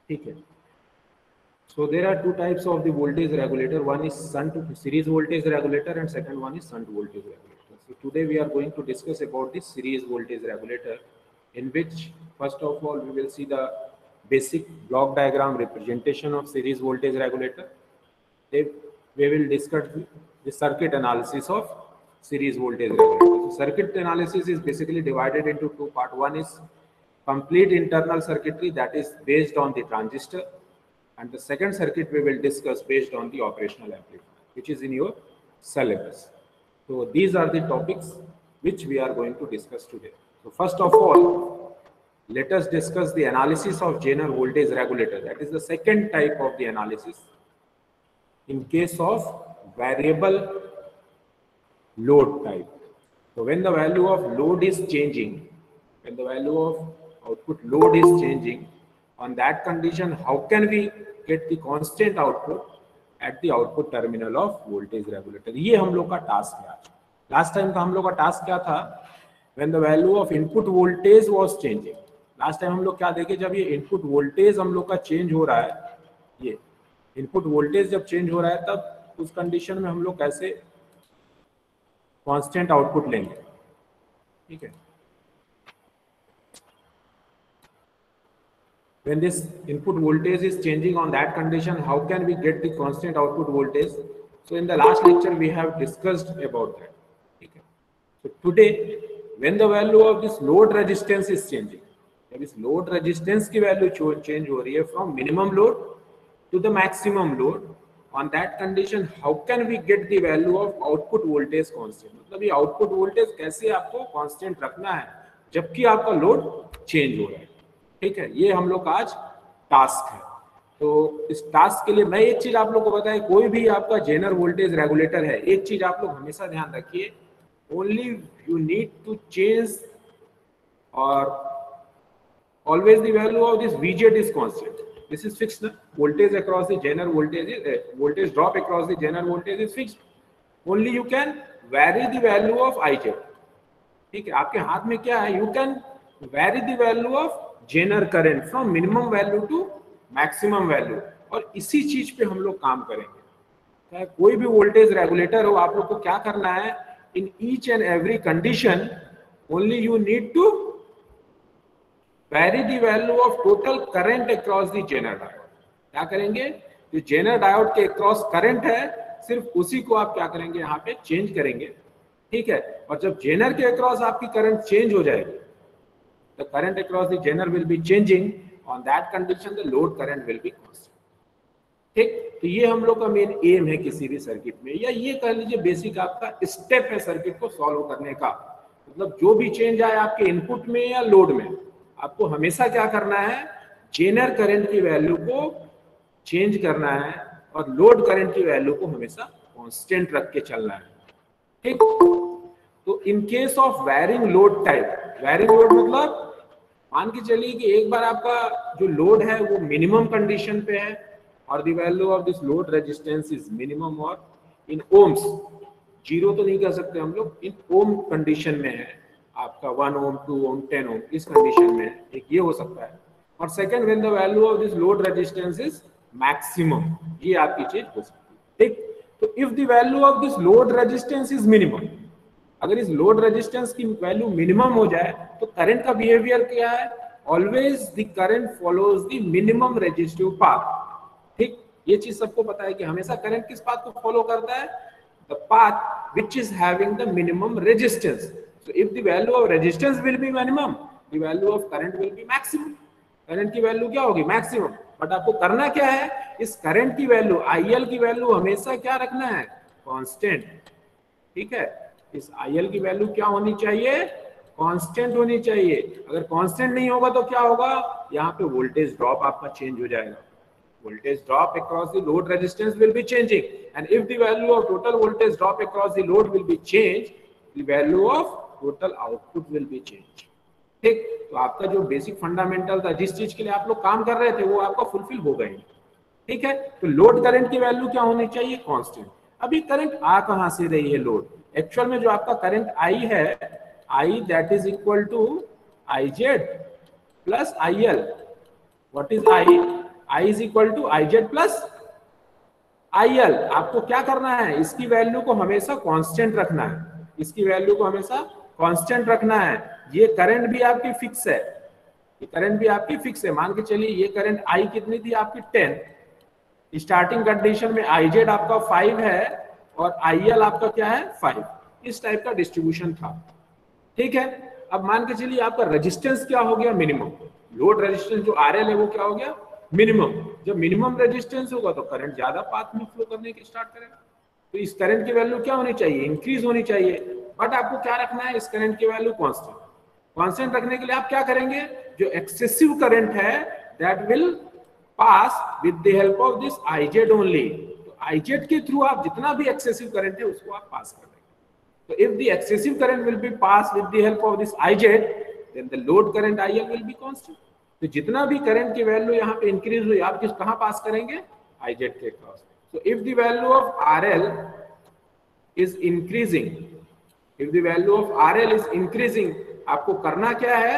ठीक है. So there are two types of the voltage regulator. One is shunt series voltage regulator and second one is shunt voltage regulator. So today we are going to discuss about the series voltage regulator, in which first of all we will see the basic block diagram representation of series voltage regulator. Then we will discuss the circuit analysis of series voltage regulator. So circuit analysis is basically divided into two parts. One is complete internal circuitry, that is based on the transistor, and the second circuit we will discuss based on the operational amplifier, which is in your syllabus. So these are the topics which we are going to discuss today. So first of all, let us discuss the analysis of Zener voltage regulator. That is the second type of the analysis in case of variable load type. So when the value of load is changing, when the value of output load is changing, on that condition, how can we get the constant output at the output terminal of voltage regulator? ये हम लोग का task है आज. Last time का हम लोग का टास्क क्या था? When the value of input voltage was changing. Last time हम लोग क्या देखे? जब ये इनपुट वोल्टेज हम लोग का चेंज हो रहा है, ये इनपुट वोल्टेज जब चेंज हो रहा है, तब उस कंडीशन में हम लोग कैसे कांस्टेंट आउटपुट लेंगे. ठीक है. When this input voltage is changing, on that condition, how can we get the constant output voltage? So in the last lecture we have discussed about that. Okay. So today, when the value of this load resistance is changing, जब इस load resistance की value change हो रही है from minimum load to the maximum load, on that condition, how can we get the value of output voltage constant? मतलब ये output voltage कैसे आपको constant रखना है जबकि आपका load change हो रहा है. ठीक है, ये हम लोग का आज टास्क है. तो इस टास्क के लिए मैं एक चीज आप लोग को बताएं, कोई भी आपका जेनर वोल्टेज रेगुलेटर है, एक चीज आप लोग हमेशा ध्यान रखिए, only you need to change और always the value of this VZ is constant. This is fixed ना. Voltage across the zener voltage drop across the zener voltage is fixed. Only you can vary the value of IZ. ठीक है, आपके हाथ में क्या है? You can vary the value of zener current from minimum value to maximum value, और इसी चीज पे हम लोग काम करेंगे. चाहे कोई भी वोल्टेज रेगुलेटर हो, आप लोग को क्या करना है? In each and every condition only you need to vary the value of total current across the zener diode. क्या करेंगे? जो जेनर डायोड के अक्रॉस करंट है, सिर्फ उसी को आप क्या करेंगे? यहाँ पे चेंज करेंगे. ठीक है, और जब जेनर के अक्रॉस आपकी करंट चेंज हो जाएगी, the current across the Zener will be changing. On that condition, the load current will be constant. ठीक, तो ये हम लोग का मेन एम है किसी भी सर्किट में, या ये कह लीजिए बेसिक आपका स्टेप है सर्किट को सॉल्व करने का. मतलब जो भी चेंज आए आपके इनपुट में या लोड में, आपको हमेशा क्या करना है? जेनर करंट की वैल्यू को चेंज करना है और लोड करंट की वैल्यू को हमेशा कांस्टेंट रख के चलना है. ठीक, तो इन case of varying load type, varying load मतलब मान के चलिए कि एक बार आपका जो लोड है वो मिनिमम कंडीशन पे है और the value of this load resistance is minimum, और इन ओम्स, जीरो तो नहीं कर सकते हम लोग, इन ओम कंडीशन में है आपका 1 ओम 2 ओम 10 ओम, इस कंडीशन में है. एक ये हो सकता है. और second, when the value of this load resistance is maximum, ये आपकी चीज हो सकती है. ठीक, तो if the value of this load resistance is minimum, अगर इस लोड रेजिस्टेंस की वैल्यू मिनिमम हो जाए तो करंट का बिहेवियर क्या है? Always the current follows the minimum resistive path. ठीक, ये चीज सबको पता है कि हमेशा करंट किस पाथ को फॉलो करता है? The path which is having the minimum resistance. So if the value of resistance will be minimum, the value of current will be maximum. Current की वैल्यू क्या होगी? मैक्सिमम. बट आपको करना क्या है? इस करंट की वैल्यू IL की वैल्यू हमेशा क्या रखना है? कांस्टेंट. ठीक है, इस IL की वैल्यू क्या होनी चाहिए? कांस्टेंट होनी चाहिए. अगर कांस्टेंट नहीं होगा तो क्या होगा? यहाँ पे वोल्टेज ड्रॉप आपका चेंज हो जाएगा. Voltage drop across the load resistance will be changing, and if the value of total voltage drop across the load will be change, the value of total output will be change. ठीक, तो आपका जो basic fundamental था, जिस चीज के लिए आप लोग काम कर रहे थे, वो आपका फुलफिल हो गई. ठीक है, तो लोड करंट की वैल्यू क्या होनी चाहिए? कांस्टेंट. अभी करंट आ कहां से रही है? लोड. एक्चुअल में जो आपका करंट I है, I that is equal to IZ plus IL. What is I? I is equal to I Z plus IL। आपको क्या करना है, इसकी वैल्यू को हमेशा कांस्टेंट रखना है, इसकी वैल्यू को हमेशा कांस्टेंट रखना है। ये करंट भी आपकी फिक्स है, ये करंट भी आपकी फिक्स है। मान के चलिए ये करंट I कितनी थी आपकी 10, स्टार्टिंग कंडीशन में IZ आपका 5 है और IL आपका क्या है 5। इस टाइप का डिस्ट्रीब्यूशन था, ठीक है। अब मान के चलिए आपका रेजिस्टेंस क्या हो गया, मिनिमम। लोड रेजिस्टेंस जो RL है वो क्या हो गया, मिनिमम। जब मिनिमम रेजिस्टेंस होगा तो करंट ज्यादा पाथ में फ्लो करने की स्टार्ट करेगा। तो इस करंट की वैल्यू क्या होनी चाहिए, इंक्रीज होनी चाहिए। बट आपको क्या रखना है, इस करंट की वैल्यू कांस्टेंट। कांस्टेंट रखने के लिए आप क्या करेंगे, जो एक्सेसिव करंट है that will pass with the help of this IZ only. तो IZ के थ्रू आप जितना भी एक्सेसिव करंट है उसको आप पास कर देंगे। So if the excessive current will be passed with the help of this IZ, then the load current IL will be constant. तो जितना भी करंट की वैल्यू यहाँ पे इंक्रीज हुई आप किस कहाँ पास करेंगे, IZ के cross. So if the value of RL is increasing, if the value of RL is increasing, आपको करना क्या है,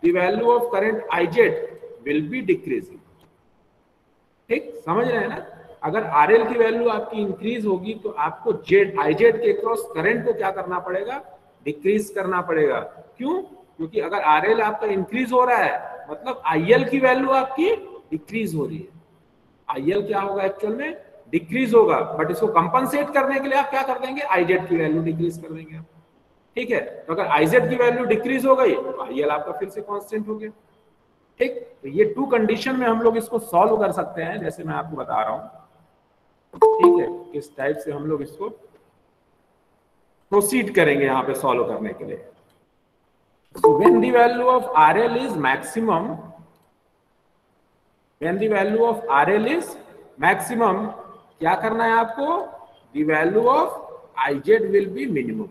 the value of current IZ will be decreasing। ठीक समझ रहे हैं ना। अगर RL की वैल्यू आपकी इंक्रीज होगी तो आपको IZ के क्रॉस करंट को क्या करना पड़ेगा, डिक्रीज करना पड़ेगा। क्यों, क्योंकि अगर RL आपका इंक्रीज हो रहा है मतलब IL की वैल्यू आपकी डिक्रीज हो रही है। IL क्या होगा एक्चुअल में, डिक्रीज होगा। बट इसको कंपनसेट करने के लिए आप क्या कर देंगे, IZ की वैल्यू डिक्रीज कर देंगे, ठीक है। तो अगर IZ की वैल्यू डिक्रीज हो गई तो IL आपका फिर से कांस्टेंट हो गया, ठीक। तो ये टू कंडीशन में हम लोग इसको सॉल्व कर सकते हैं, जैसे मैं आपको बता रहा हूं, ठीक है। किस टाइप से हम लोग इसको प्रोसीड करेंगे यहाँ पे सॉल्व करने के लिए। So when the value of RL is maximum, when the value of RL is maximum, क्या करना है आपको, the value of IZ will be minimum,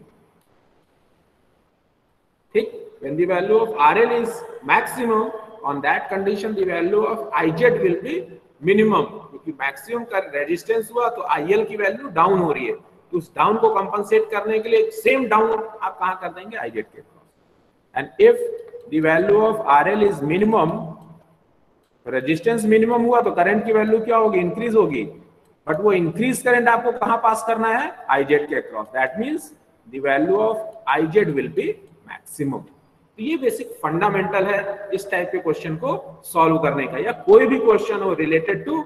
ठीक। when the value of RL is maximum, on that condition the value of IZ will be minimum, क्योंकि maximum का resistance हुआ तो IL की वैल्यू डाउन हो रही है। तो उस डाउन को कंपनसेट करने के लिए सेम डाउन आप कहां कर देंगे, IZ के cross. And if the value of RL is minimum, resistance minimum हुआ तो करंट की वैल्यू क्या होगी, इंक्रीज होगी। बट वो इंक्रीज करंट आपको कहां पास करना है, IZ के cross. That means the value of IZ will be maximum. तो ये बेसिक फंडामेंटल है इस टाइप के क्वेश्चन को सॉल्व करने का, या कोई भी क्वेश्चन हो related to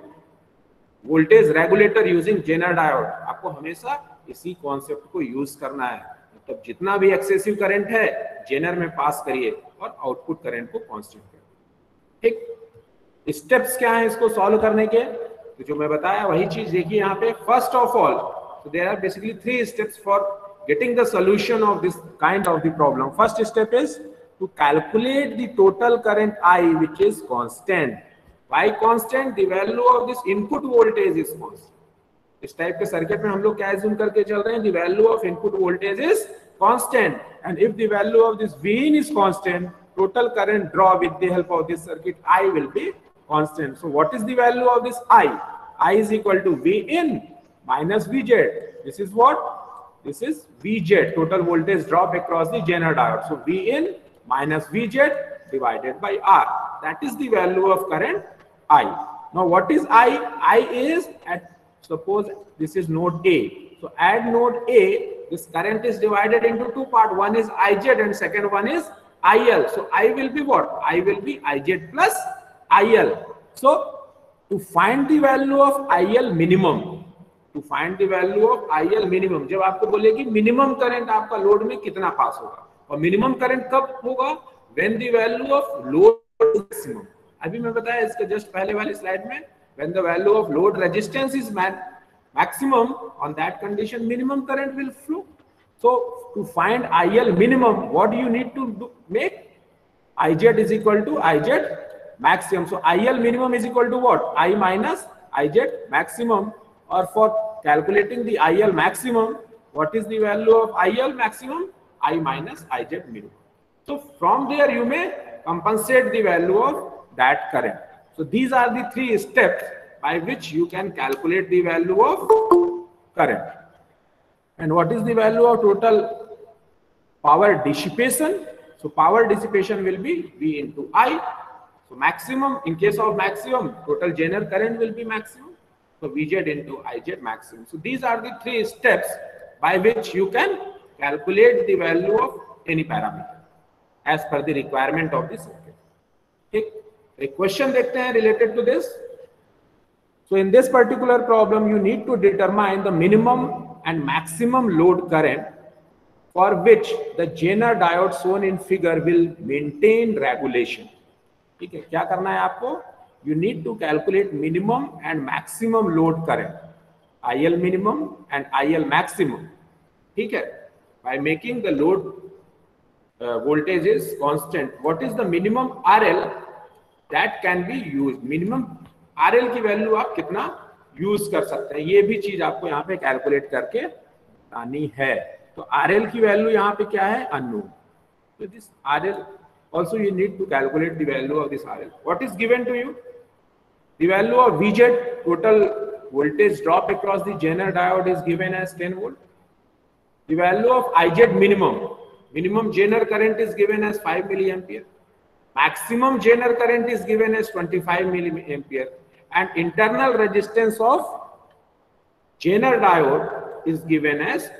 voltage regulator using zener diode, आपको हमेशा इसी कॉन्सेप्ट को यूज करना है। मतलब जितना भी एक्सेसिव करंट है जेनर में पास करिए और आउटपुट करंट को कांस्टेंट करिए, ठीक। स्टेप्स क्या है इसको सॉल्व करने के, तो जो मैं बताया वही चीज देखिए यहाँ पे। First of all, so there are basically 3 steps for getting the solution of this kind of the problem. First step is to calculate the total current I which is constant. Why constant? The value of this input voltage is constant. इस type के circuit में हम लोग क्या assume करके चल रहे हैं, the value of input voltage is constant, and if the value of this Vin is constant, total current draw with the help of this circuit I will be constant. So what is the value of this I? I is equal to Vin minus Vz. This is what? This is Vz, total voltage drop across the Zener diode. So Vin minus Vz divided by R. That is the value of current I. Now what is I? I is at, suppose this is node A. So at node A, this current is divided into 2 parts. One is IZ and second one is IL. So I will be what? I will be IZ plus IL. So to find the value of IL minimum, to find the value of IL minimum, जब आपको बोले कि minimum current आपका load में कितना पास होगा, और minimum current कब होगा, when the value of load is maximum। अभी मैं बताया इसके जस्ट पहले वाली स्लाइड में, when the value of load resistance is maximum, on that condition minimum current will flow. So to find IL minimum, what do you need to make? IZ is equal to IZ maximum. So IL minimum is equal to what? I minus IZ maximum. Or for calculating the IL maximum, what is the value of IL maximum? I minus IZ minimum. So from there you may compensate the value of that current. So these are the 3 steps by which you can calculate the value of current. And what is the value of total power dissipation? So power dissipation will be V into I. So maximum, in case of maximum, total Jenner current will be maximum. So Vz into Iz maximum. So these are the three steps by which you can calculate the value of any parameter as per the requirement of the circuit. ठीक, एक question देखते हैं related to this. So in this particular problem, you need to determine the minimum and maximum load current for which the Jenner diode shown in figure will maintain regulation. ठीक है, क्या करना है आपको? You need to calculate minimum and maximum load current, IL minimum and IL maximum. ठीक है, by making the load voltage is constant. What is the minimum RL that can be used? Minimum RL की value आप कितना use कर सकते हैं, ये भी चीज आपको यहाँ पे कैलकुलेट करके बतानी है. तो RL की वैल्यू यहाँ पे क्या है? Unknown. So this RL also you need to calculate the value of this RL. What is given to you? The value of Vz, total voltage drop across the Jenner diode, is given as 10 volt. The value of Iz minimum Jenner current is given as 5 milliampere. Maximum Jenner current is given as 25 milliampere. And internal resistance of Jenner diode is given as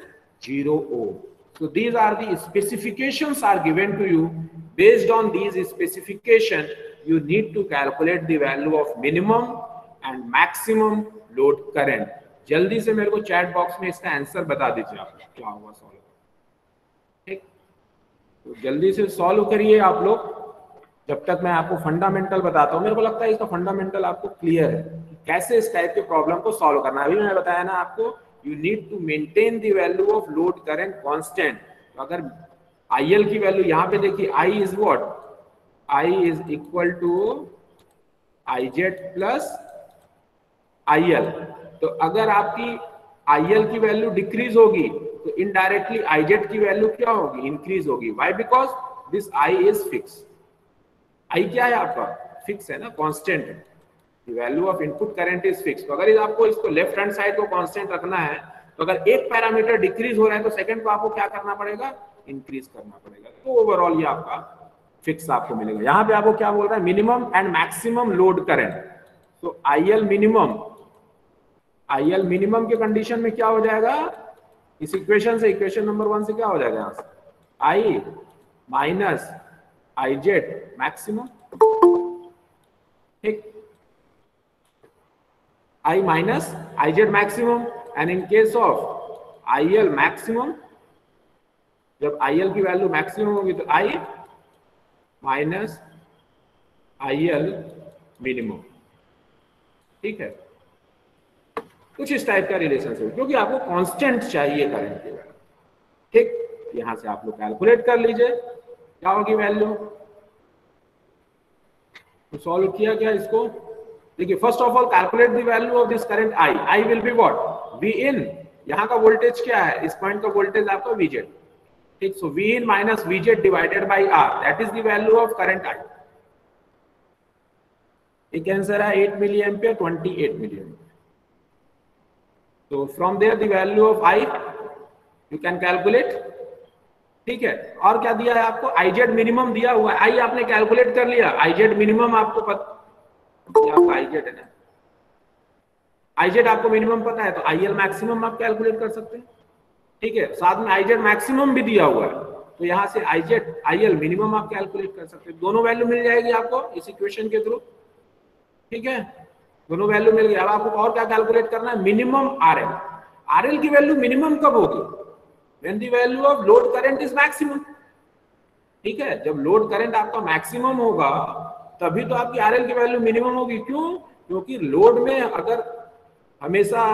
0 ohm. So these are the specifications are given to you. Based on these specifications, you need to calculate the value of minimum and maximum load current. जल्दी से मेरे को chat box में इसका answer बता दीजिए आप क्या होगा सॉल्व. ठीक, तो जल्दी से सॉल्व करिए आप लोग, जब तक मैं आपको फंडामेंटल बताता हूँ. मेरे को लगता है इसका फंडामेंटल आपको क्लियर है कैसे इस टाइप के प्रॉब्लम को सॉल्व करना है. अभी मैंने बताया ना आपको, you need to maintain the value of load current constant. तो अगर IL की वैल्यू यहाँ पे देखिए, I is what? I is equal to Iz plus IL. तो अगर आपकी IL की वैल्यू डिक्रीज होगी तो इनडायरेक्टली Iz की वैल्यू क्या होगी? इंक्रीज होगी. Why? Because this I is fix. I क्या है आपका? फिक्स है ना, कांस्टेंट है. The value of input current is fix. तो अगर आपको इसको लेफ्ट हैंड साइड को कांस्टेंट रखना है, तो अगर एक पैरामीटर डिक्रीज हो रहा है तो सेकंड को आपको क्या करना पड़ेगा? इंक्रीज करना पड़ेगा. तो ओवरऑल ये आपका फिक्स आपको मिलेगा. यहाँ पे आपको क्या बोल रहा है? Minimum and maximum load current. तो IL मिनिमम के कंडीशन में क्या हो जाएगा? इस इक्वेशन से, इक्वेशन नंबर 1 से क्या हो जाएगा? यहाँ से I माइनस Iz मैक्सिमम. ठीक, I minus Iz maximum. And in case of IL maximum, जब IL की वैल्यू मैक्सिमम होगी तो I माइनस IL मिनिमम. ठीक है, कुछ इस टाइप का रिलेशनशिप, क्योंकि आपको कांस्टेंट चाहिए करंट की वैल्यू. ठीक, यहां से आप लोग कैलकुलेट कर लीजिए क्या होगी वैल्यू. तो सॉल्व किया क्या इसको? देखिए, first of all calculate the value of this current I. I will be what? V in. यहाँ का वोल्टेज क्या है? इस पॉइंट का वोल्टेज आपका Vz. ठीक, so V in minus Vz divided by R, that is the value of current I. एक answer है 8 मिली एम्पियर, 28 मिली एम्पियर. तो from there the value of I you can calculate. ठीक है, और क्या दिया है आपको? Iz मिनिमम दिया हुआ है. I आपने कैलकुलेट कर लिया. Iz मिनिमम आपको पता, आपका Iz है ना, Iz आपको मिनिमम पता है, तो IL मैक्सिमम आप कैलकुलेट कर सकते हैं. ठीक है, साथ में Iz मैक्सिमम भी दिया हुआ है, तो यहाँ से IL मिनिमम आप कैलकुलेट कर सकते हैं. दोनों वैल्यू मिल जाएगी आपको इस इक्वेशन के थ्रू. ठीक है, दोनों वैल्यू मिल गई. अब आपको और क्या कैलकुलेट करना है? Minimum RL. RL की वैल्यू मिनिमम कब होगी? When the value of load current is maximum. ठीक है, जब लोड करंट आपका मैक्सिमम होगा तभी तो आपकी RL की वैल्यू मिनिमम होगी. क्यों? क्योंकि लोड में अगर हमेशा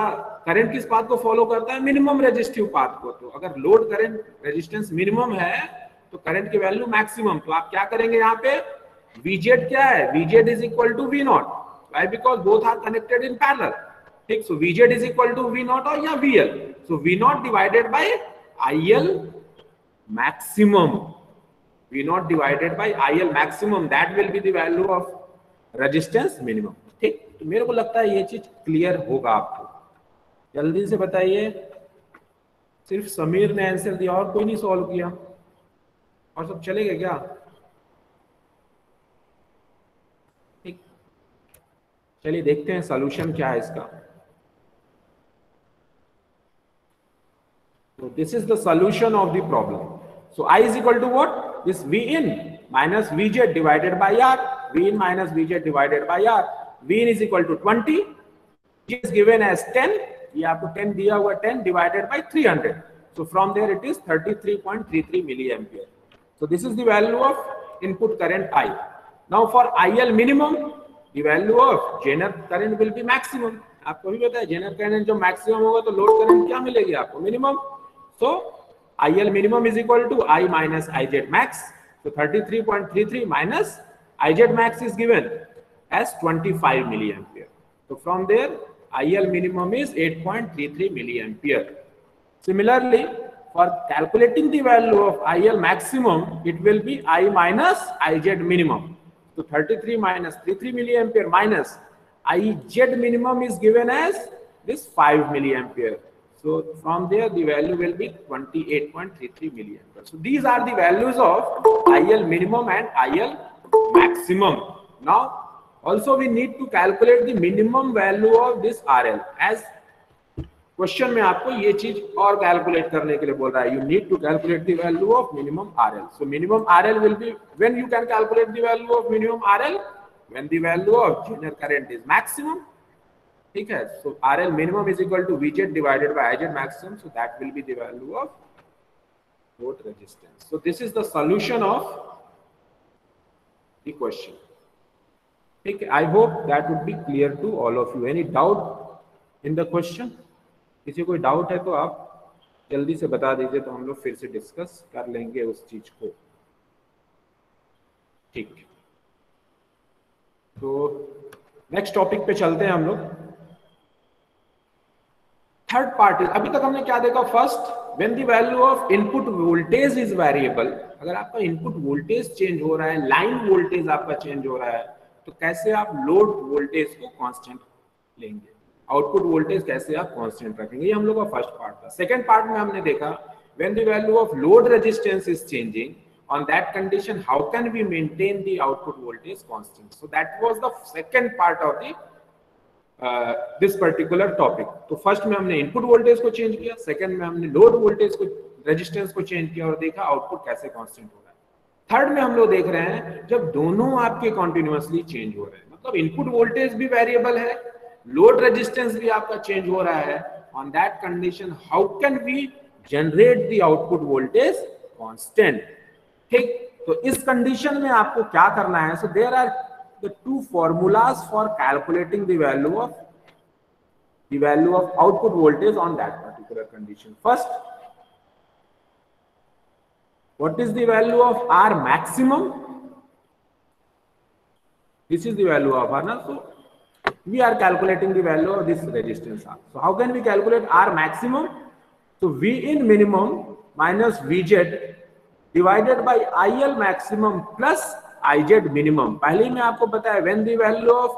करंट किस पाथ को फॉलो करता है? मिनिमम रेजिस्टिव पाथ को. तो अगर लोड करंट रेजिस्टेंस मिनिमम है तो करंट की वैल्यू मैक्सिमम. तो आप क्या करेंगे यहाँ पे? Vz क्या है? Vz is equal to V0. Why? Because both are connected in parallel. ठीक, so Vz is equal to V0 और या VL. So V0 divided by IL maximum. V0 divided by IL maximum, that will be the value of resistance minimum. ठीक, तो मेरे को लगता है ये चीज क्लियर होगा आपको. जल्दी से बताइए. सिर्फ समीर ने आंसर दिया और कोई नहीं सॉल्व किया, और सब चले गए क्या? चलिए देखते हैं सोल्यूशन क्या है इसका। So this is the solution of the problem. So I is equal to what? This V in minus Vz divided by R. V in minus Vz divided by R. V in is equal to 20. G is given as 10. ये आपको 10 दिया हुआ 10 divided by 300. So from there it is 33.33 milliampere. So this is the value of input current I. Now for IL minimum, the value of general current will be maximum. आपको भी पता है general current जो maximum होगा तो load current क्या मिलेगी आपको? Minimum. So IL minimum is equal to I minus IZ max. So 33.33 minus IZ max is given as 25 milliampere. So from there IL minimum is 8.33 milliampere. Similarly, for calculating the value of IL maximum, it will be I minus IZ minimum. So 33 minus 33 milliampere minus IZ minimum is given as this 5 milliampere. So from there the value will be 28.33 milliampere. So these are the values of IL minimum and IL maximum. Now also we need to calculate the minimum value of this RL. As question में आपको ये चीज और calculate करने के लिए बोल रहा है, you need to calculate the value of minimum RL. So minimum RL will be, when you can calculate the value of minimum RL, when the value of general current is maximum. ठीक है. So RL minimum is equal to VZ divided by IZ maximum. So that will be the value of load resistance. So this is the solution of the question. ठीक है. I hope that would be clear to all of you. Any doubt in the question? किसी कोई doubt है तो आप जल्दी से बता दीजिए, तो हम लोग फिर से डिस्कस कर लेंगे उस चीज को. ठीक. तो नेक्स्ट टॉपिक पे चलते हैं हम लोग. थर्ड पार्ट इज, अभी तक हमने क्या देखा? First, when the value of input voltage is variable. अगर आपका इनपुट वोल्टेज चेंज हो रहा है, लाइन वोल्टेज आपका चेंज हो रहा है, तो कैसे आप लोड वोल्टेज को कांस्टेंट लेंगे, आउटपुट वोल्टेज कैसे आप कांस्टेंट रखेंगे. ये हम लोग का फर्स्ट पार्ट था. सेकंड पार्ट में हमने देखा when the value of load resistance is changing, on that condition how can we maintain the output voltage constant. So that was the second part of the this particular topic. तो first में हमने input voltage को change किया, second में हमने load voltage को, resistance को change किया और देखा आउटपुट कैसे कांस्टेंट हो रहा है. थर्ड में हम लोग देख रहे हैं जब दोनों आपके कंटिन्यूअसली चेंज हो रहे हैं, मतलब इनपुट वोल्टेज भी वेरिएबल है, लोड रेजिस्टेंस भी आपका चेंज हो रहा है. On that condition how can we generate the output voltage constant. ठीक. तो इस कंडीशन में आपको क्या करना है? So there are the two formulas for calculating the value of output voltage on that particular condition. First, what is the value of R maximum? This is the value of R ना. सो we are calculating the value of this resistance R. So how can we calculate R maximum? So V in minimum minus Vz divided by IL maximum plus IZ minimum. पहले ही मैं आपको पता है when the value of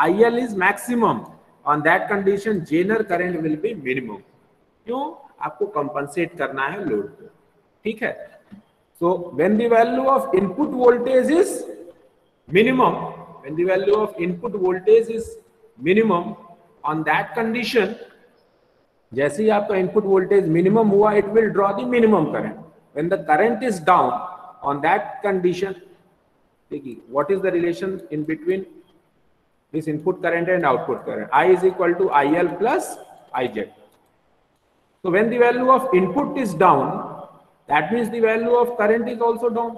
IL is maximum, on that condition general current will be minimum. क्यों? आपको compensate करना है load को. ठीक है. So when the value of input voltage is minimum, when the value of input voltage is minimum, on that condition जैसे ही आपका input voltage minimum हुआ, it will draw the minimum current. When the current is down, on that condition, देखिए what is the relation in between this input current and output current? I is equal to IL plus IZ. So when the value of input is down, that means the value of current is also down.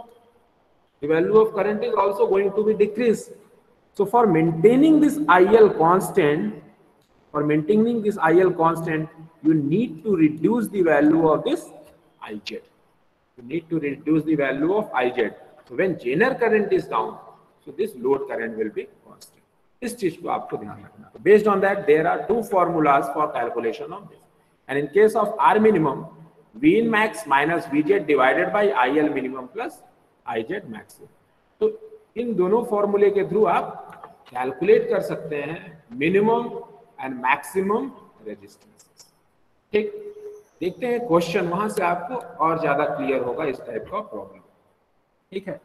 The value of current is also going to be decreased. So for maintaining this IL constant, you need to reduce the value of this IZ. You need to reduce the value of IZ. So when general current is down, so this load current will be constant. इस चीज को आपको ध्यान रखना. Based on that, there are two formulas for calculation of this. And in case of R minimum, V in max minus Vz divided by IL minimum plus IZ maximum. तो इन दोनों फॉर्मूले के थ्रू आप कैलकुलेट कर सकते हैं minimum and maximum resistance. ठीक. देखते हैं क्वेश्चन, वहां से आपको और ज्यादा क्लियर होगा इस टाइप का प्रॉब्लम. ठीक है.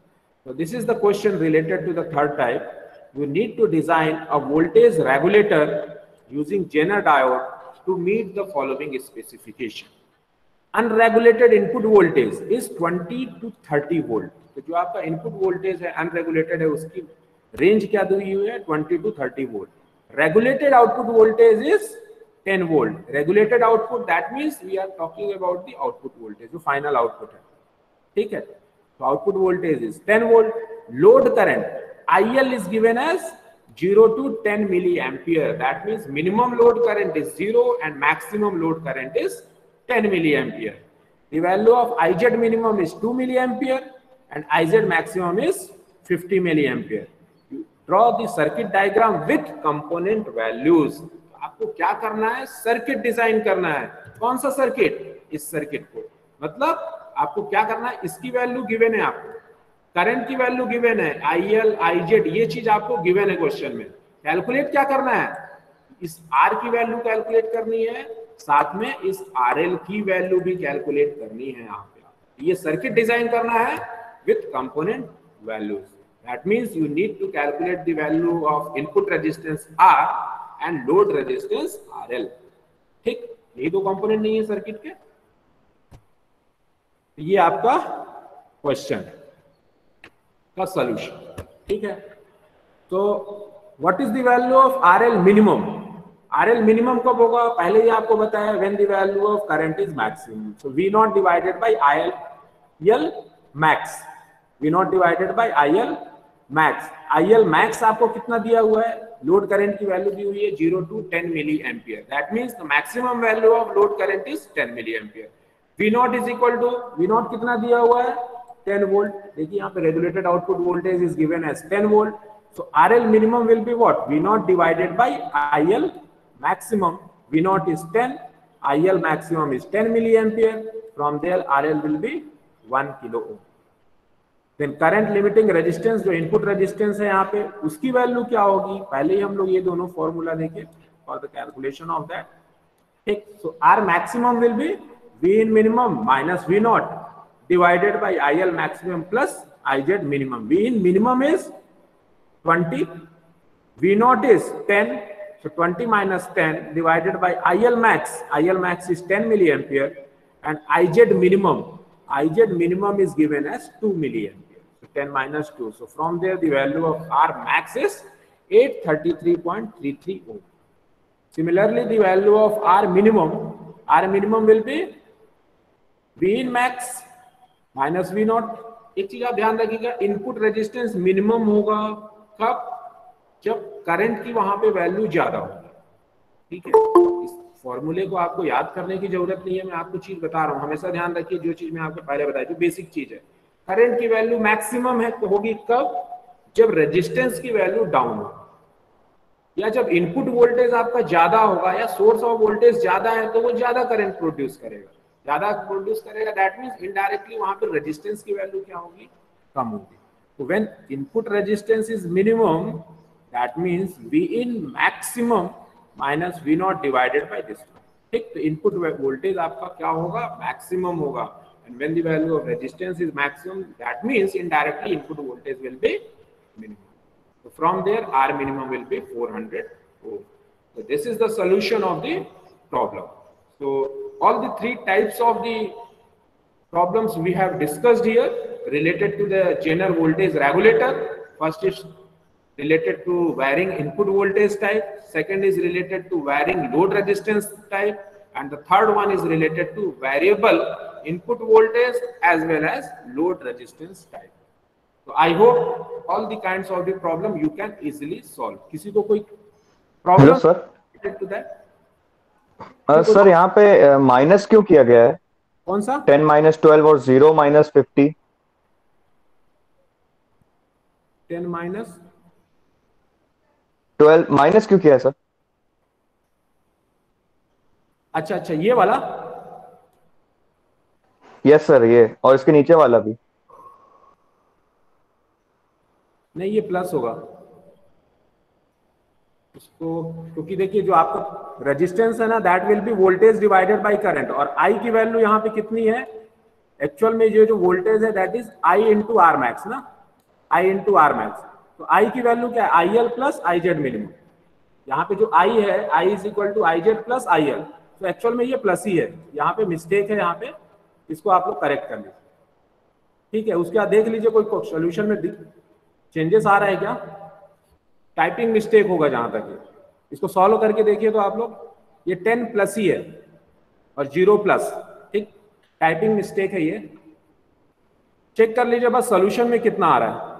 तो this is the question related to the third type. you need to design a voltage regulator using Zener diode to meet the following specification. Unregulated input voltage is 20 to 30 volt. तो जो आपका input voltage है unregulated है, उसकी range क्या दी हुई है 20 to 30 volt. Regulated output voltage is 10 volt. Regulated output that means we are talking about the output voltage, जो फाइनल आउटपुट है, ठीक है। तो output voltage is 10 volt. Load current IL is given as 0 to 10 milliampere. That means minimum load current is 0 and maximum load current is 10 milliampere. The value of IZ minimum is 2 milliampere and IZ maximum is 50 milliampere. You draw the circuit diagram with component values. आपको क्या करना है, circuit design करना है। कौन सा circuit, इस circuit को, मतलब आपको क्या करना है, इसकी वैल्यू गिवन है, आपको करंट की वैल्यू गिवन है, IL IZ ये चीज आपको गिवन है क्वेश्चन में। कैलकुलेट क्या करना है, इस R की वैल्यू कैलकुलेट करनी है, साथ में इस RL की वैल्यू भी कैलकुलेट करनी है। यहाँ पे ये सर्किट डिजाइन करना है with component values. That means you need to calculate the value of input resistance R and load resistance RL। ठीक, यही दो कंपोनेंट नहीं है सर्किट के। ये आपका क्वेश्चन का सॉल्यूशन, ठीक है। तो what is the value of RL minimum. RL minimum कब होगा, पहले ही आपको बताया, when the value of current is maximum. So V nought divided by IL max, V nought divided by IL max. IL max आपको कितना दिया हुआ है, लोड करंट की वैल्यू दी हुई है 0 to 10 milli ampere. That means the maximum value of load current is 10 milli ampere. V nought is equal to, V nought कितना दिया हुआ है 10 वोल्ट। देखिए यहाँ पे regulated output voltage is given as 10 volt. So RL minimum will be what, V nought divided by IL maximum। V naught is 10, IL maximum is 10 milliampere. From there RL will be 1 kilo ohm. Then current limiting resistance, जो input resistance है यहाँ पे, उसकी value क्या होगी, पहले ही हम लोग ये दोनों फॉर्मूला देखे for the calculation of that। ठीक, so R maximum will be V in minimum minus V naught divided by IL maximum plus IZ minimum। V in minimum is 20, V naught is 10, so 20 minus 10 divided by IL max, IL max is 10 milliampere and IZ minimum is given as 2 milliampere, so 10 minus 2, so from there the value of R max is 833.33 ohm। Similarly the value of R minimum will be V in max minus V naught। एक चीज आप ध्यान रखिएगा, input resistance minimum होगा कब, जब current की वहां पे वैल्यू ज्यादा होगी, ठीक है। इस फॉर्मूले को आपको याद करने की जरूरत नहीं है, मैं आपको चीज बता रहा हूं, हमेशा ध्यान रखिए जो चीज मैं आपको पहले बताई, जो बेसिक चीज है। करंट की वैल्यू मैक्सिमम है तो होगी कब, जब रेजिस्टेंस की वैल्यू डाउन हो, या जब इनपुट वोल्टेज आपका ज्यादा होगा या सोर्स ऑफ वोल्टेज ज्यादा है तो वो ज्यादा करंट प्रोड्यूस करेगा, दैट मींस इनडायरेक्टली वहां पर रेजिस्टेंस की वैल्यू क्या होगी, कम होगी। तो when input resistance is minimum, that means V in maximum minus V naught divided by this one। ठीक, तो इनपुट वोल्टेज आपका क्या होगा, मैक्सिमम होगा, and when the value of resistance is maximum, that means indirectly input voltage will be minimum। So from there R minimum will be 400 ohm। So this is the solution of the problem। So all the three types of the problems we have discussed here related to the Zener voltage regulator। First is related to varying input voltage type, second is related to varying load resistance type, and the third one is related to variable input voltage as well as load resistance type। So I hope all the kinds of the problem you can easily solve। किसी को कोई problem related to that? Sir यहाँ पे minus क्यों किया गया है, कौन सा 10 minus 12 और 0 minus 50? 10 minus 12 माइनस क्यों किया सर? अच्छा ये वाला, यस सर, ये और इसके नीचे वाला भी। नहीं ये प्लस होगा उसको, क्योंकि देखिए जो आपका रेजिस्टेंस है ना, that will B voltage divided by current, और I की वैल्यू यहाँ पे कितनी है, एक्चुअल में ये जो वोल्टेज है that is I into R max ना, I इंटू आर मैक्स। तो आई की वैल्यू क्या है, I L plus I Z minimum. यहाँ पे जो आई है, I is equal to I Z plus I L, तो एक्चुअल में ये प्लस ही है, यहाँ पे मिस्टेक है, यहाँ पे इसको आप लोग करेक्ट कर लीजिए, ठीक है। उसके बाद देख लीजिए कोई सोल्यूशन में चेंजेस आ रहा है क्या, टाइपिंग मिस्टेक होगा जहां तक है, इसको सॉल्व करके देखिए तो आप लोग, ये 10 प्लस ही है और 0 प्लस, ठीक, टाइपिंग मिस्टेक है ये, चेक कर लीजिए बस सॉल्यूशन में कितना आ रहा है।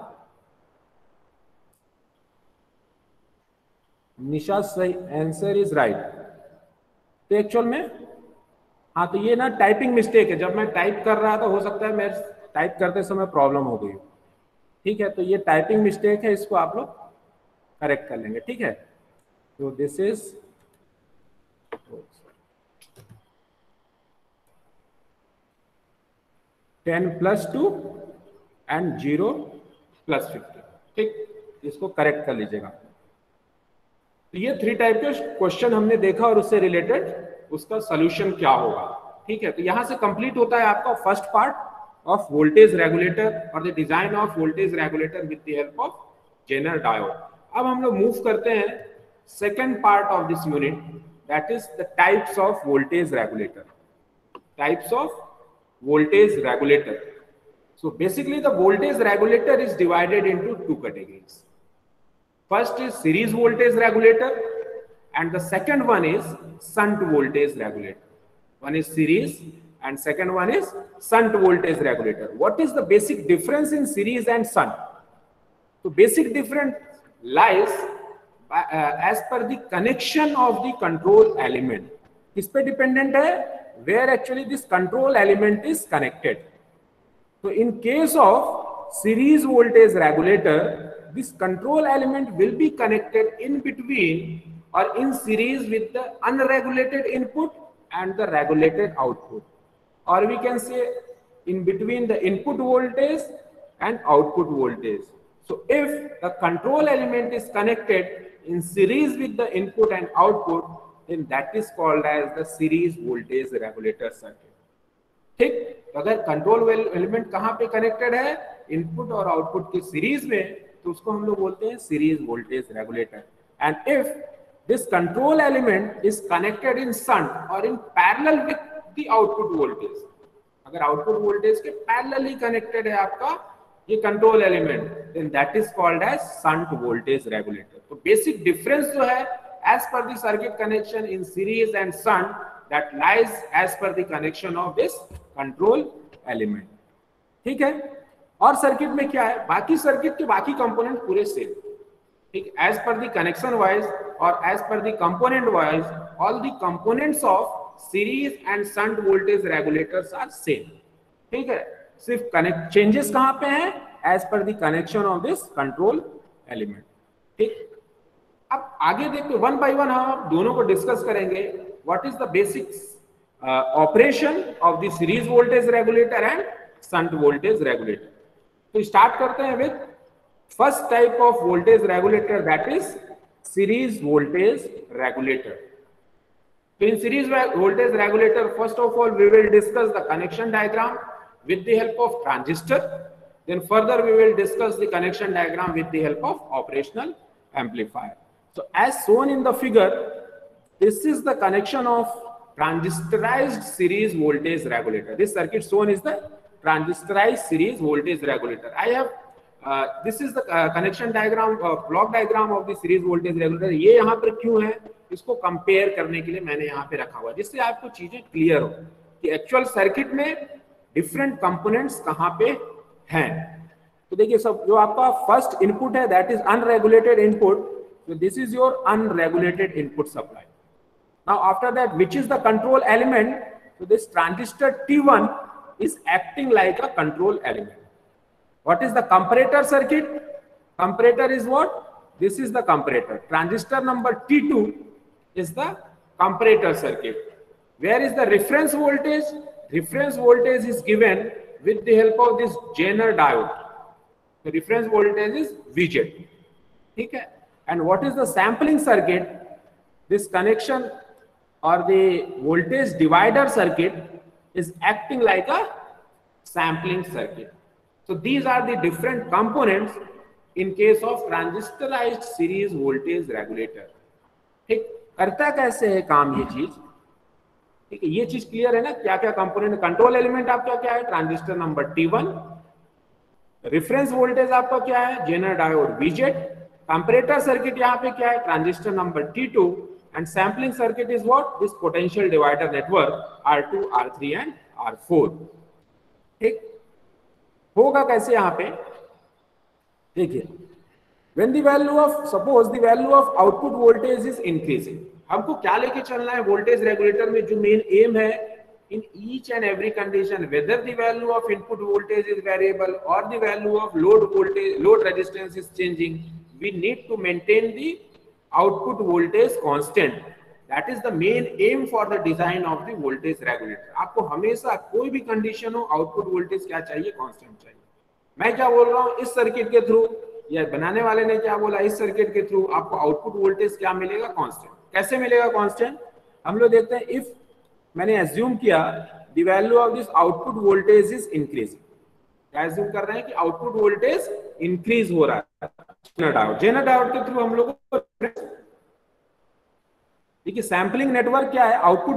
निशा सही आंसर इज राइट। तो एक्चुअल में हाँ, तो ये ना टाइपिंग मिस्टेक है, जब मैं टाइप कर रहा था हो सकता है मैं टाइप करते समय प्रॉब्लम हो गई, ठीक है। तो ये टाइपिंग मिस्टेक है, इसको आप लोग करेक्ट कर लेंगे, ठीक है। तो this is 10 plus 2 and 0 plus 50, ठीक, इसको करेक्ट कर लीजिएगा। तो ये 3 टाइप के क्वेश्चन हमने देखा और उससे रिलेटेड उसका सोल्यूशन क्या होगा, ठीक है। तो यहां से कंप्लीट होता है आपका first part of voltage regulator और the design of voltage regulator with the help of zener diode. अब हम लोग मूव करते हैं second part of this unit, that is the types of voltage regulator. Types of voltage regulator. So basically the voltage regulator is divided into 2 categories. First is series voltage regulator and the second one is shunt voltage regulator. One is series and second one is shunt voltage regulator. What is the basic difference in series and shunt? So basic difference lies as per the connection of the control element. किस पे dependent है, where actually this control element is connected. So in case of series voltage regulator, this control element will be connected in between or in series with the unregulated input and the regulated output, or we can say in between the input voltage and output voltage. So if the control element is connected in series with the input and output, then that is called as the series voltage regulator circuit, ठीक। तो अगर control element कहां पे connected है, input और output की series में, तो उसको हम लोग बोलते हैं series voltage regulator. And if this control element is connected in shunt or in parallel with the output voltage, अगर आउटपुट वोल्टेज के पैरेलली कनेक्टेड है आपका ये control element, then that is called as shunt voltage regulator. तो basic difference जो है as per the circuit connection in series and shunt, that lies as per the connection of this control element, ठीक है। और circuit में क्या है, बाकी सर्किट के बाकी कंपोनेंट पूरे सेम, ठीक, as per the connection wise और as per the component wise, all the components of series and shunt voltage regulators are same, ठीक है। सिर्फ कनेक्ट चेंजेस कहां पे हैं, as per the connection of this control element, ठीक। अब आगे देखते वन बाय वन हम दोनों को डिस्कस करेंगे, what is the basics operation of the series voltage regulator and shunt voltage regulator. तो स्टार्ट करते हैं with first type of voltage regulator, that is series voltage regulator. तो in series voltage regulator first of all we will discuss the connection diagram with the help of transistor, then further we will discuss the connection diagram with the help of operational amplifier. So as shown in the figure, this is the connection of transistorized series voltage regulator. This circuit shown is the transistorized series voltage regulator. I have this is the connection diagram, block diagram of the series voltage regulator. ये यहाँ पर क्यों है, इसको compare करने के लिए मैंने यहाँ पे रखा हुआ, जिससे आपको चीजें क्लियर हो कि एक्चुअल सर्किट में डिफरेंट कंपोनेंट्स कहाँ पे हैं। तो देखिए सब, जो आपका फर्स्ट इनपुट है that is unregulated input, so this is your unregulated input supply. Now after that, which is the control element, so this transistor T1 is acting like a control element. What is the comparator circuit? Comparator is what? This is the comparator. Transistor number T2 is the comparator circuit. Where is the reference voltage? Reference voltage is given with the help of this Zener diode. The reference voltage is VZ, ठीक है। And what is the sampling circuit? This connection or the voltage divider circuit is acting like a sampling circuit. So these are the different components in case of transistorized series voltage regulator. ठीक, करता कैसे है काम ये चीज? ठीक है, ये चीज क्लियर है ना? क्या क्या कंपोनेंट, कंट्रोल एलिमेंट आपका क्या है? Transistor number T1, reference voltage आपका क्या है? Zener diode VZ, comparator circuit यहाँ पे क्या है? Transistor number T2, and sampling circuit is what? This potential divider network R2, R3 and R4। ठीक, होगा कैसे यहाँ पे? देखिए, when the value of, suppose the value of output voltage is increasing, हमको क्या लेके चलना है वोल्टेज रेगुलेटर में? जो मेन एम है, in each and every condition, whether the value of input voltage is variable or the value of load resistance is changing, we need to maintain the output voltage constant. That is the main aim for the design of the voltage regulator. आपको हमेशा कोई भी condition हो, output voltage क्या चाहिए? Constant चाहिए। मैं क्या बोल रहा हूँ, इस सर्किट के थ्रू, या बनाने वाले ने क्या बोला, इस सर्किट के थ्रू आपको आउटपुट वोल्टेज क्या मिलेगा? कांस्टेंट। कैसे मिलेगा कांस्टेंट? हम लोग देखते हैं, इफ मैंने एज्यूम किया the value of this output voltage is increasing, क्या एज्यूम कर रहे हैं कि आउटपुट वोल्टेज इंक्रीज हो रहा है जेनर डायोड के थ्रू हम लोग को। देखिए, सैंपलिंग नेटवर्क क्या है? आउटपुट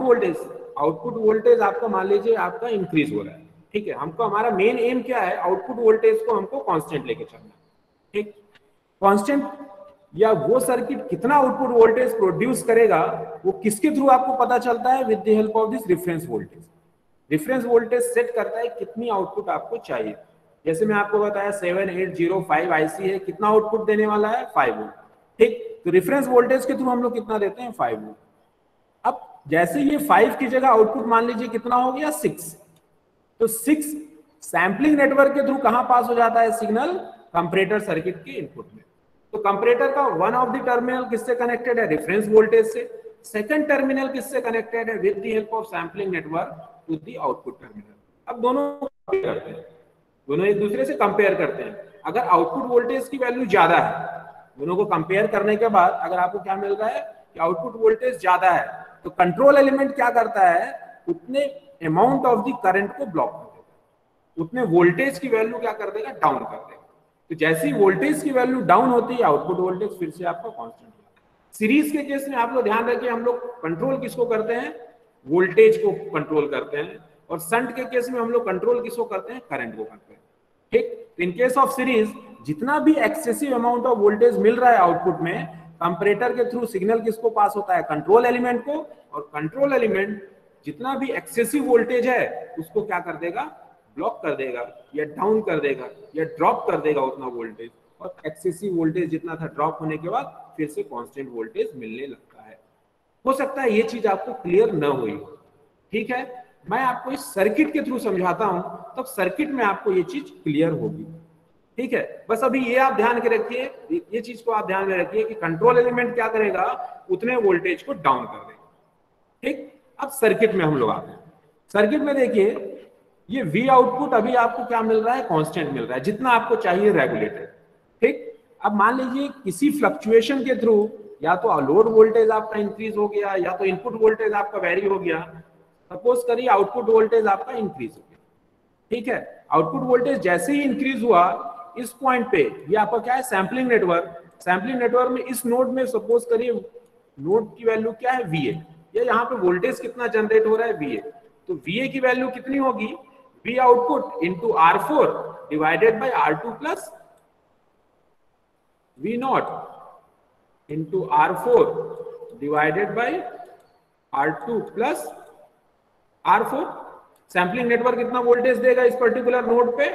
वोल्टेज आपका मान लीजिए आपका इंक्रीज हो रहा है। ठीक है, हमको हमारा मेन एम क्या है? आउटपुट वोल्टेज को हमको कांस्टेंट लेके चलना। ठीक, कांस्टेंट या वो सर्किट कितना आउटपुट वोल्टेज प्रोड्यूस करेगा, वो किसके थ्रू आपको पता चलता है? With the help of this reference voltage. Reference voltage set करता है कितनी आउटपुट आपको चाहिए। जैसे मैं आपको बताया 7805 IC है, कितना आउटपुट देने वाला है? 5 वोल्ट। ठीक, तो रेफरेंस वोल्टेज के थ्रू हम लोग कितना देते हैं? 5 वोल्ट। अब जैसे ये 5 की जगह आउटपुट मान लीजिए कितना हो गया? 6, तो 6 सैंपलिंग नेटवर्क के थ्रू कहां पास हो जाता है सिग्नल? कंपैरेटर सर्किट के इनपुट में। तो कंपैरेटर का वन ऑफ द टर्मिनल किससे कनेक्टेड है? रेफरेंस वोल्टेज से। सेकंड टर्मिनल किससे कनेक्टेड है? With the help of sampling network to the output terminal. अब दोनों कंपेयर करते हैं, दोनों एक दूसरे से कंपेयर करते हैं। अगर आउटपुट वोल्टेज की वैल्यू ज्यादा है, दोनों को कंपेयर करने के बाद अगर आपको क्या मिल रहा है कि आउटपुट वोल्टेज ज्यादा है, तो कंट्रोल एलिमेंट क्या करता है? उतने अमाउंट ऑफ द करंट को ब्लॉक कर देगा, उतने वोल्टेज की वैल्यू क्या कर देगा? डाउन कर देगा। तो जैसी वोल्टेज की वैल्यू डाउन होती है, आउटपुट वोल्टेज फिर से आपका कांस्टेंट होगा। सीरीज के केस में आप लोग ध्यान रखिए, हम लोग कंट्रोल किसको करते हैं? वोल्टेज को कंट्रोल करते हैं। और शंट के केस में हम लोग कंट्रोल किसको करते हैं? करंट को करते हैं। ठीक, इन केस ऑफ सीरीज जितना भी एक्सेसिव अमाउंट ऑफ वोल्टेज मिल रहा है आउटपुट में, कंपैरेटर के थ्रू सिग्नल किसको पास होता है? कंट्रोल एलिमेंट को। और कंट्रोल एलिमेंट जितना भी एक्सेसिव वोल्टेज है उसको क्या कर देगा? ब्लॉक कर देगा, या डाउन कर देगा, या ड्रॉप कर देगा उतना वोल्टेज। और एक्सेसिव वोल्टेज जितना था ड्रॉप होने के बाद फिर से कांस्टेंट वोल्टेज मिलने लगता है। हो सकता है ये चीज आपको क्लियर न हुई हो। ठीक है, मैं आपको इस सर्किट के थ्रू समझाता हूं, तब सर्किट में आपको ये चीज क्लियर होगी। ठीक है, बस अभी ये आप ध्यान के रखिए, ये चीज को आप ध्यान में रखिए कि कंट्रोल एलिमेंट क्या करेगा? उतने वोल्टेज को डाउन कर देगा। ठीक, अब सर्किट में हम लोग आते हैं। सर्किट में देखिए, ये V आउटपुट अभी आपको क्या मिल रहा है? कांस्टेंट मिल रहा है, जितना आपको चाहिए रेगुलेटेड। ठीक, अब मान लीजिए किसी फ्लक्चुएशन के थ्रू या तो लोड वोल्टेज आपका इंक्रीज हो गया, या तो इनपुट वोल्टेज आपका वेरी हो गया। सपोज करिए आउटपुट वोल्टेज आपका इंक्रीज हो गया। ठीक है, आउटपुट वोल्टेज जैसे ही इंक्रीज हुआ, इस पॉइंट पे ये आपका क्या है? Sampling network. सैंपलिंग नेटवर्क में इस नोड में सपोज करिए नोड की वैल्यू क्या है? VA। या यहाँ पे वोल्टेज कितना जनरेट हो रहा है? VA। तो VA की वैल्यू कितनी होगी? V output into R4 divided by R2 plus V0 into R4 divided by R2 plus R4। Sampling network कितना वोल्टेज देगा इस पर्टिकुलर नोड पे?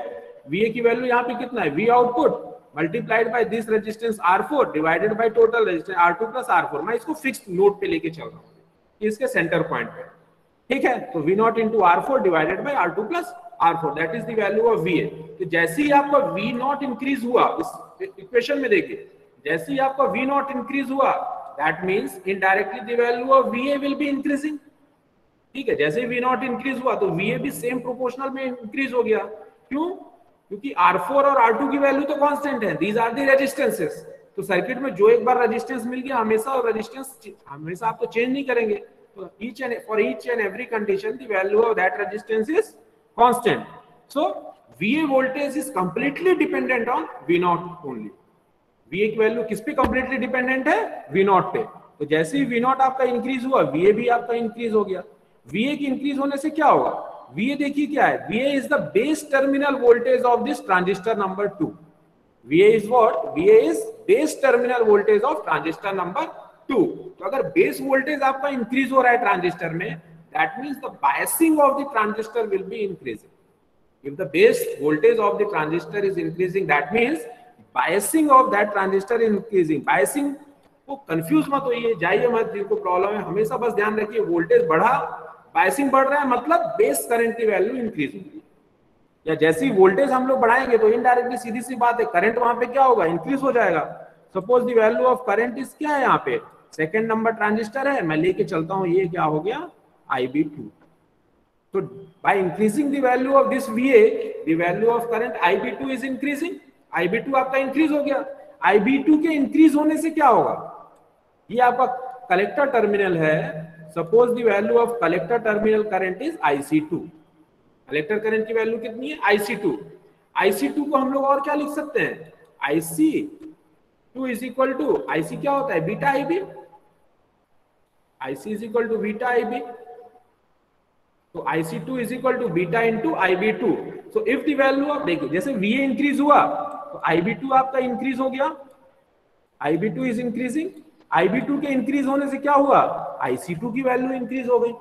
VA की वैल्यू यहाँ पे कितना है? V output multiplied by this resistance R4 divided by total resistance R2 plus R4। मैं इसको फिक्स्ड नोड पे लेके चल रहा हूँ, इसके सेंटर पॉइंट पे। ठीक है, तो V0 into R4 divided by R2 plus R4, that is the value of VA। तो जैसे ही आपका V0 इंक्रीज हुआ, इस इक्वेशन में देखिए, जैसे ही आपका V0 इंक्रीज हुआ, that means indirectly the value of VA will be increasing. ठीक है, जैसे ही V0 इंक्रीज हुआ तो VA भी सेम प्रोपोर्शनल में इंक्रीज हो गया। क्यों? क्योंकि R4 और R2 की वैल्यू तो कांस्टेंट है, दीज आर द रेजिस्टेंसेस। तो सर्किट में जो एक बार रेजिस्टेंस मिल गया, हमेशा रेजिस्टेंस हमेशा आप तो चेंज नहीं करेंगे। So each and every condition, the value of that resistance is constant. So VA voltage is completely dependent on V0 only. VA की वैल्यू किस पे कंप्लीटली डिपेंडेंट है? V0 पे। तो जैसे ही V0 आपका इंक्रीज हुआ, VA भी आपका इंक्रीज हो गया। VA की इंक्रीज होने से क्या होगा? VA देखिए क्या है, VA is the base terminal voltage of this transistor number 2। VA is what? VA is base terminal voltage of transistor number 2। तो अगर बेस वोल्टेज आपका इंक्रीज हो रहा है ट्रांजिस्टर में, that means the biasing of the transistor will be increasing। If the base voltage of the transistor is increasing, that means biasing of that transistor is increasing। biasing को confuse मत होइए, जाइए मत, जिनको प्रॉब्लम है हमेशा बस ध्यान रखिए, वोल्टेज बढ़ा, बायसिंग बढ़ रहा है, मतलब बेस करंट की वैल्यू इंक्रीज होगी। या जैसी वोल्टेज हम लोग बढ़ाएंगे तो इनडायरेक्टली सीधी सी बात है, करंट वहां पे क्या होगा? इंक्रीज हो जाएगा। Suppose the value of current is क्या है, यहाँ पे सेकंड नंबर ट्रांजिस्टर है, मैं लेके चलता हूं, ये क्या हो गया? IB2। तो by increasing the value of this VA, the value of current IB2 is increasing। IB2 आपका इंक्रीज हो गया। IB2 के इंक्रीज होने से क्या होगा? ये आपका कलेक्टर टर्मिनल है। Suppose the value of collector terminal current is IC2। Collector current की वैल्यू कितनी है? IC2। IC2 को हम लोग और क्या लिख सकते हैं? IC2 is equal to, IC क्या होता है? Beta IB। IC is equal to beta IB। तो IC2 is equal to beta into IB2। So if the value of, देखिए जैसे VA इंक्रीज हुआ तो IB2 आपका इंक्रीज हो गया, IB2 इज इंक्रीजिंग। IB2 के इंक्रीज होने से क्या हुआ? IC2 की वैल्यू इंक्रीज हो गई।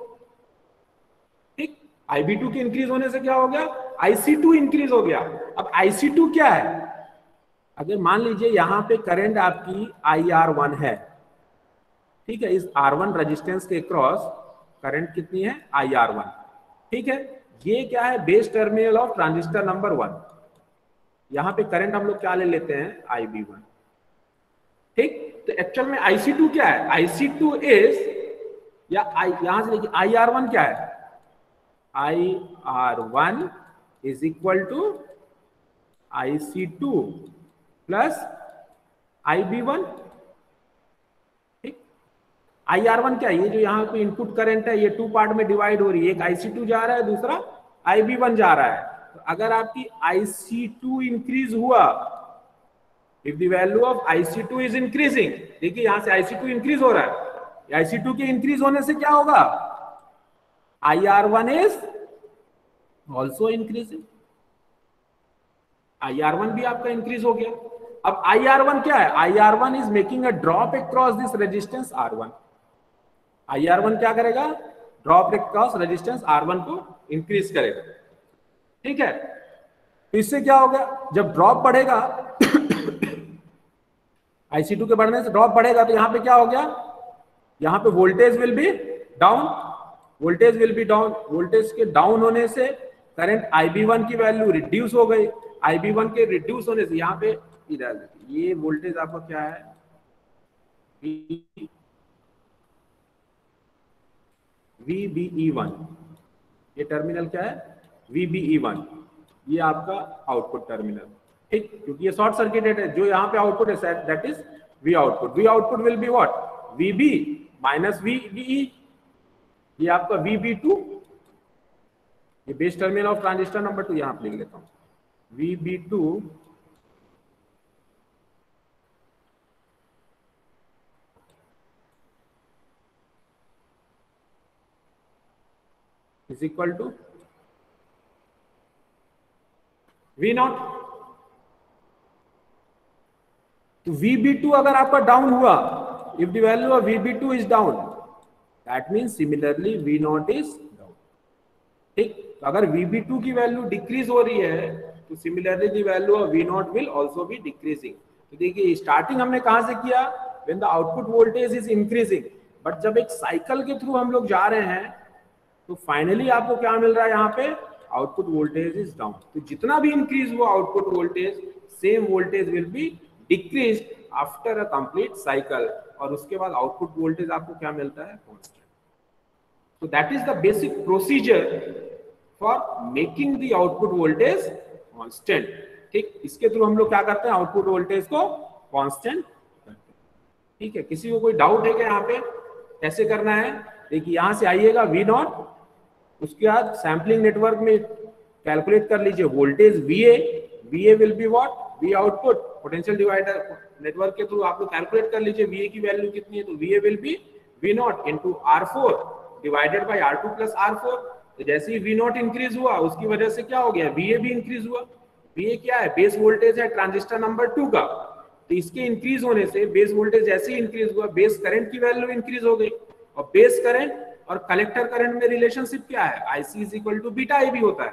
ठीक, IB2 के इंक्रीज होने से क्या हो गया? IC2 इंक्रीज हो गया। अब IC2 क्या है? अगर मान लीजिए यहां पे करंट आपकी IR1 है, ठीक है, इस R1 रेजिस्टेंस के क्रॉस करंट कितनी है? IR1। ठीक है, ये क्या है? Base terminal of transistor number 1। यहां पे करंट हम लोग क्या ले लेते हैं? IB1। ठीक, तो एक्चुअल में IC2 क्या है? IC2 इज, या यहां से देखिए IR1 क्या है? IR1 is equal to IC2 plus IB1। ठीक, IR1 क्या है? ये जो यहाँ पे इनपुट करंट है, ये 2 पार्ट में डिवाइड हो रही है, एक IC2 जा रहा है, दूसरा IB1 जा रहा है। तो अगर आपकी IC2 इंक्रीज हुआ, if the value of IC2 is increasing, देखिए यहां से IC2 इंक्रीज हो रहा है, IC2 के इंक्रीज होने से क्या होगा? IR1 is also increasing। IR1 भी आपका इंक्रीज हो गया। अब IR1 क्या है? IR1 is making a drop across this resistance R1। IR1 क्या करेगा? ड्रॉप across resistance R1 को इंक्रीज करेगा। ठीक है, तो इससे क्या होगा? जब ड्रॉप बढ़ेगा IC2 के बढ़ने से ड्रॉप बढ़ेगा, तो यहाँ पे क्या हो गया? यहाँ पे voltage will be down. Voltage will be down. Voltage के डाउन होने से करंट IB1 की वैल्यू रिड्यूस हो गई। IB1 के रिड्यूस होने से यहाँ पे इधर ये वोल्टेज आपका क्या है? VBE1। ये टर्मिनल क्या है? VBE1। ये आपका आउटपुट टर्मिनल। ठीक, क्योंकि ये शॉर्ट सर्किटेड है, जो यहाँ पे आउटपुट है that is V output. V output will be what? VB minus VBE। ये आपका VB2, ये base terminal of transistor number 2, यहाँ पे लिख लेता हूँ VB2 is equal to V0। तो VB2 अगर आपका डाउन हुआ, if the value of VB2 is down, that means similarly V0 is down. ठीक, तो अगर VB2 की वैल्यू डिक्रीज हो रही है, तो similarly the value of V0 will also be decreasing. तो देखिए स्टार्टिंग हमने कहां से किया? When the output voltage is increasing. But जब एक साइकिल के थ्रू हम लोग जा रहे हैं, तो फाइनली आपको क्या मिल रहा है? यहाँ पे आउटपुट वोल्टेज इज डाउन। तो जितना भी इंक्रीज हुआ output voltage, same voltage will be decrease after a complete cycle, और उसके बाद आउटपुट वोल्टेज आपको क्या मिलता है? Constant. So that is the basic procedure for making the output voltage constant। ठीक, इसके थ्रू हम लोग क्या करते हैं? आउटपुट वोल्टेज को कांस्टेंट करते हैं। ठीक है, किसी को कोई डाउट है क्या यहाँ पे कैसे करना है? देखिए यहाँ से आइएगा V0, उसके बाद सैम्पलिंग नेटवर्क में कैलकुलेट कर लीजिए voltage VA। VA will be what? V output potential divider network के थ्रू आप लोग कैलकुलेट कर लीजिए VA की वैल्यू कितनी है, तो VA will be V0 into R4 divided by R2 plus R4। तो जैसे ही V0 इंक्रीज हुआ उसकी वजह से क्या हो गया, VA भी इंक्रीज हुआ। VA क्या है, बेस वोल्टेज है ट्रांजिस्टर नंबर 2 का, तो इसके इंक्रीज होने से बेस वोल्टेज जैसे ही इंक्रीज हुआ बेस करंट की वैल्यू इंक्रीज हो गई। और बेस करंट और कलेक्टर करंट में रिलेशनशिप क्या है, IC is equal to beta IB होता है।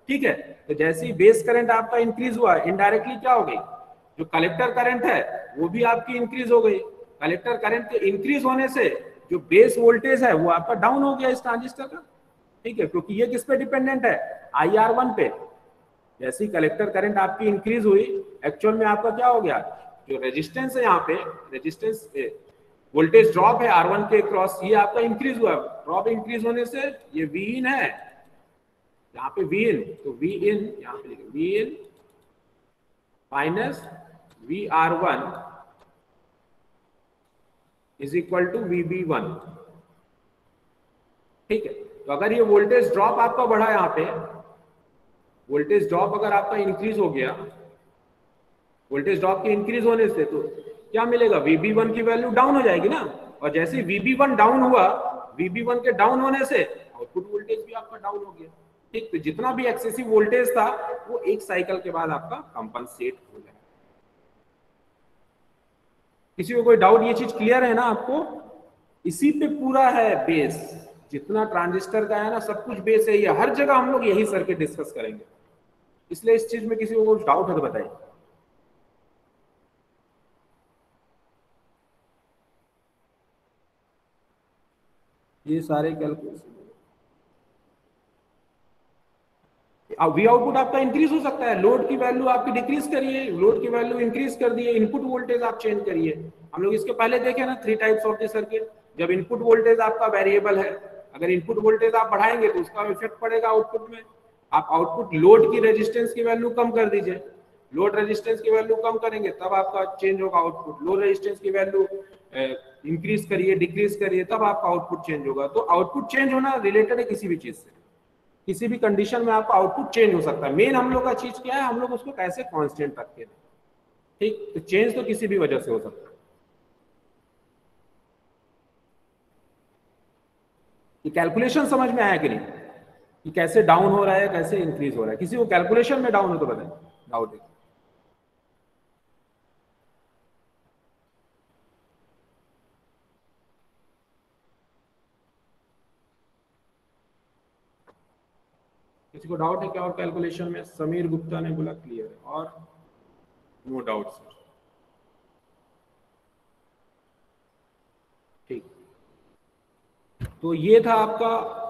ठीक है, तो जैसे ही बेस करंट आपका इंक्रीज हुआ इनडायरेक्टली क्या हो गई, जो कलेक्टर करंट है वो भी आपकी इंक्रीज हो गई। कलेक्टर करंट के इंक्रीज होने से जो बेस वोल्टेज है वो आपका डाउन हो गया इस ट्रांजिस्टर का। ठीक है, क्योंकि ये किस पे डिपेंडेंट है, IR1 पे। जैसे ही कलेक्टर करंट आपकी इंक्रीज हुई, एक्चुअल में आपका क्या हो गया, जो रेजिस्टेंस है यहाँ पे, रेजिस्टेंस वोल्टेज ड्रॉप है R1 के क्रॉस, ये आपका इंक्रीज हुआ। ड्रॉप इंक्रीज होने से ये Vin है, यहाँ पे Vin, तो Vin यहाँ पे Vin minus VR1 is equal to VB1। ठीक है, तो अगर ये वोल्टेज ड्रॉप आपका बढ़ा, यहाँ पे वोल्टेज ड्रॉप अगर आपका इंक्रीज हो गया, वोल्टेज ड्रॉप के इंक्रीज होने से तो क्या मिलेगा, VB1 की वैल्यू डाउन हो जाएगी ना। और जैसे VB1 डाउन हुआ, VB1 के डाउन होने से आउटपुट वोल्टेज भी आपका डाउन हो गया। ठीक, तो जितना भी एक्सेसिव वोल्टेज था वो एक साइकिल के बाद आपका कंपनसेट हो जाएगा। किसी को कोई डाउट, ये चीज क्लियर है ना आपको? इसी पे पूरा है बेस, जितना ट्रांजिस्टर का है ना सब कुछ बेस है, ये हर जगह हम लोग यही सर्किट डिस्कस करेंगे। इसलिए इस चीज में किसी को कुछ डाउट है तो बताइए। ये सारे कैलकुलेशन, वी आउटपुट आपका इंक्रीज हो सकता है, लोड की वैल्यू आपकी डिक्रीज करिए, लोड की वैल्यू इंक्रीज कर दिए, इनपुट वोल्टेज आप चेंज करिए। हम लोग इसके पहले देखे ना 3 टाइप्स ऑफ द सर्किट। जब इनपुट वोल्टेज आपका वेरिएबल है, अगर इनपुट वोल्टेज आप बढ़ाएंगे तो उसका इफेक्ट पड़ेगा आउटपुट में। आप आउटपुट लोड की रेजिस्टेंस की वैल्यू कम कर दीजिए, लोड रेजिस्टेंस की वैल्यू कम करेंगे तब आपका चेंज होगा आउटपुट। लोड रेजिस्टेंस की वैल्यू इंक्रीज करिए, डिक्रीज करिए, तब आपका आउटपुट चेंज होगा। तो आउटपुट चेंज होना रिलेटेड है किसी भी चीज से, किसी भी कंडीशन में आपका आउटपुट चेंज हो सकता है। मेन हम लोग का चीज क्या है, हम लोग उसको कैसे कांस्टेंट रख के दें। ठीक, तो चेंज तो किसी भी वजह से हो सकता है। ये कैलकुलेशन समझ में आया कि नहीं, कि कैसे डाउन हो रहा है, कैसे इंक्रीज हो रहा है? किसी को कैलकुलेशन में डाउन हो तो बताएं, डाउट है? किसी को डाउट है क्या और कैलकुलेशन में? समीर गुप्ता ने बोला क्लियर है, और नो डाउट सर। ठीक, तो ये था आपका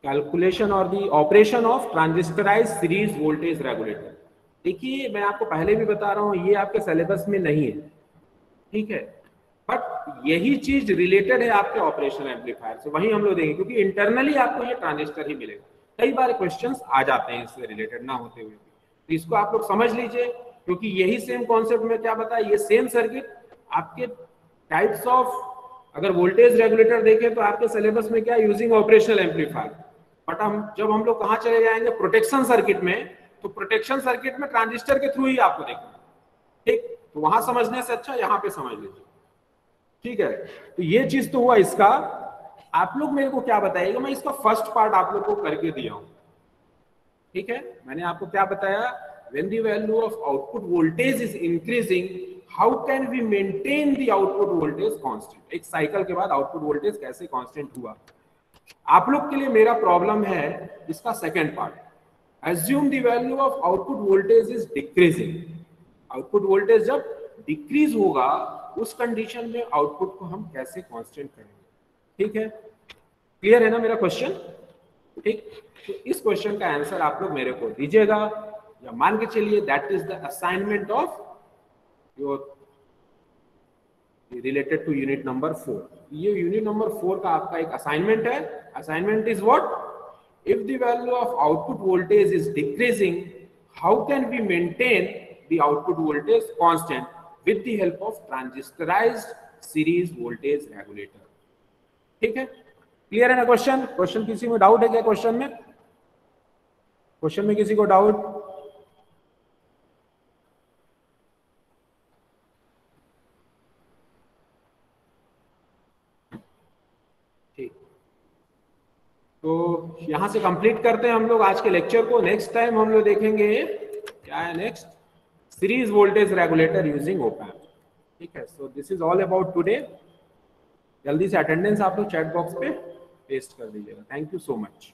कैलकुलेशन और the operation of transistorise series voltage regulator. देखिए मैं आपको पहले भी बता रहा हूं, ये आपके सिलेबस में नहीं है, ठीक है, बट यही चीज रिलेटेड है आपके ऑपरेशन एम्पलीफायर से, वही हम लोग देंगे, क्योंकि इंटरनली आपको ये ट्रांजिस्टर ही मिलेगा। कई बार क्वेश्चंस आ जाते हैं इससे रिलेटेड ना होते हुए भी, तो इसको आप लोग समझ लीजिए, क्योंकि यही सेम कॉन्सेप्ट में क्या बताया, ये सेम सर्किट आपके टाइप्स ऑफ, अगर वोल्टेज रेगुलेटर देखें तो आपके सिलेबस में क्या, यूजिंग ऑपरेशनल एम्पलीफायर। बट जब हम लोग कहाँ चले जाएंगे, प्रोटेक्शन सर्किट में, तो प्रोटेक्शन सर्किट में ट्रांजिस्टर के थ्रू ही आपको देखना, ठीक, तो वहां समझने से अच्छा यहाँ पे समझ लीजिए। ठीक है, तो ये चीज तो हुआ इसका। आप लोग मेरे को क्या बताइएगा, मैं इसका फर्स्ट पार्ट आप लोग को करके दिया हूं, ठीक है। मैंने आपको क्या बताया, when the value of output voltage is increasing, how can we maintain the output voltage constant. एक साइकिल के बाद आउटपुट वोल्टेज कैसे कांस्टेंट हुआ। आप लोग के लिए मेरा प्रॉब्लम है इसका second part, assume the value of output voltage is decreasing। Output voltage जब डिक्रीज होगा उस कंडीशन में आउटपुट को हम कैसे कांस्टेंट करेंगे। ठीक है, क्लियर है ना मेरा क्वेश्चन? ठीक, तो इस क्वेश्चन का आंसर आप लोग मेरे को दीजिएगा, या मान के चलिए that is the assignment of your related to unit number 4। ये यूनिट नंबर 4 का आपका एक असाइनमेंट है। Assignment is what, if the value of output voltage is decreasing, how can we maintain the output voltage constant with the help of transistorized series voltage regulator। ठीक है, clear है ना question? Question किसी में doubt है क्या? Question में किसी को डाउट? तो यहाँ से कंप्लीट करते हैं हम लोग आज के लेक्चर को। नेक्स्ट टाइम हम लोग देखेंगे क्या है next, series voltage regulator using op amp. ठीक है, सो this is all about today. जल्दी से अटेंडेंस आप लोग चैट बॉक्स पे पेस्ट कर दीजिएगा। Thank you so much.